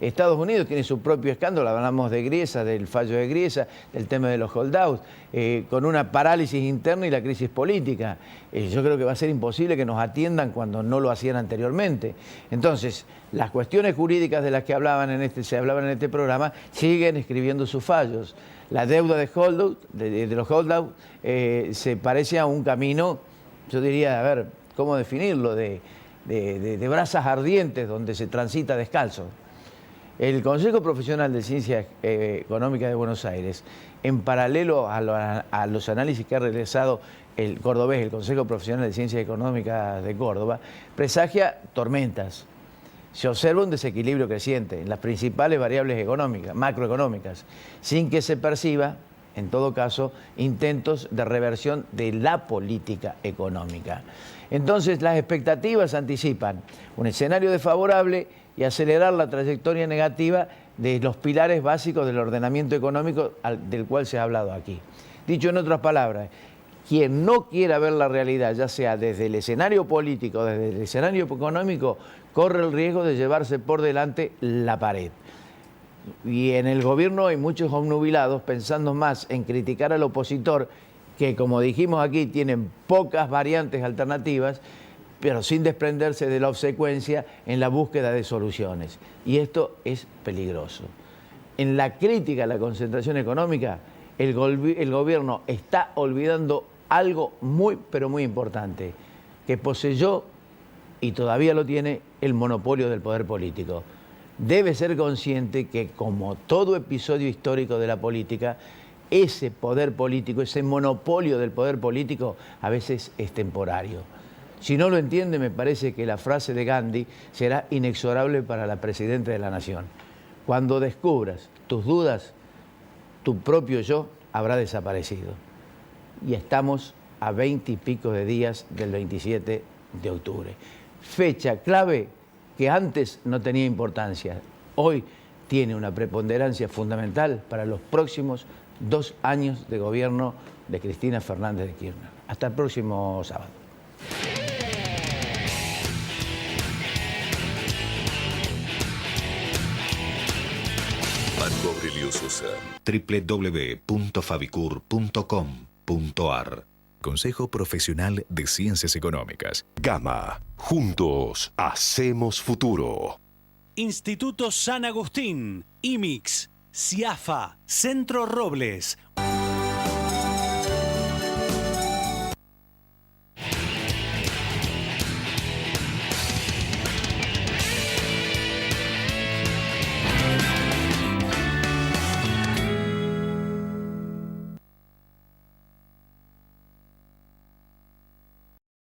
Estados Unidos tiene su propio escándalo, hablamos de Griesa, del fallo de Griesa, del tema de los holdouts, con una parálisis interna y la crisis política. Yo creo que va a ser imposible que nos atiendan cuando no lo hacían anteriormente. Entonces, las cuestiones jurídicas de las que se hablaban en este programa siguen escribiendo sus fallos. La deuda de los holdouts se parece a un camino, yo diría, ¿cómo definirlo?, de brasas ardientes donde se transita descalzo. El Consejo Profesional de Ciencias Económicas de Buenos Aires, en paralelo a los análisis que ha realizado el cordobés, el Consejo Profesional de Ciencias Económicas de Córdoba, presagia tormentas. Se observa un desequilibrio creciente en las principales variables económicas, macroeconómicas, sin que se perciba, en todo caso, intentos de reversión de la política económica. Entonces, las expectativas anticipan un escenario desfavorable y acelerar la trayectoria negativa de los pilares básicos del ordenamiento económico del cual se ha hablado aquí. Dicho en otras palabras, quien no quiera ver la realidad, ya sea desde el escenario político, desde el escenario económico, corre el riesgo de llevarse por delante la pared. Y en el gobierno hay muchos obnubilados pensando más en criticar al opositor, que como dijimos aquí, tienen pocas variantes alternativas, pero sin desprenderse de la obsecuencia en la búsqueda de soluciones. Y esto es peligroso. En la crítica a la concentración económica, el gobierno está olvidando algo muy, pero muy importante, que poseyó y todavía lo tiene el monopolio del poder político. Debe ser consciente que, como todo episodio histórico de la política, ese poder político, ese monopolio del poder político, a veces es temporario. Si no lo entiende, me parece que la frase de Gandhi será inexorable para la Presidenta de la Nación. Cuando descubras tus dudas, tu propio yo habrá desaparecido. Y estamos a 20 y pico de días del 27 de octubre. Fecha clave que antes no tenía importancia. Hoy tiene una preponderancia fundamental para los próximos 2 años de gobierno de Cristina Fernández de Kirchner. Hasta el próximo sábado. Marco Aurelio Sosa. www.fabicur.com.ar Consejo Profesional de Ciencias Económicas. Gama. Juntos hacemos futuro. Instituto San Agustín, IMIX, CIAFA, Centro Robles.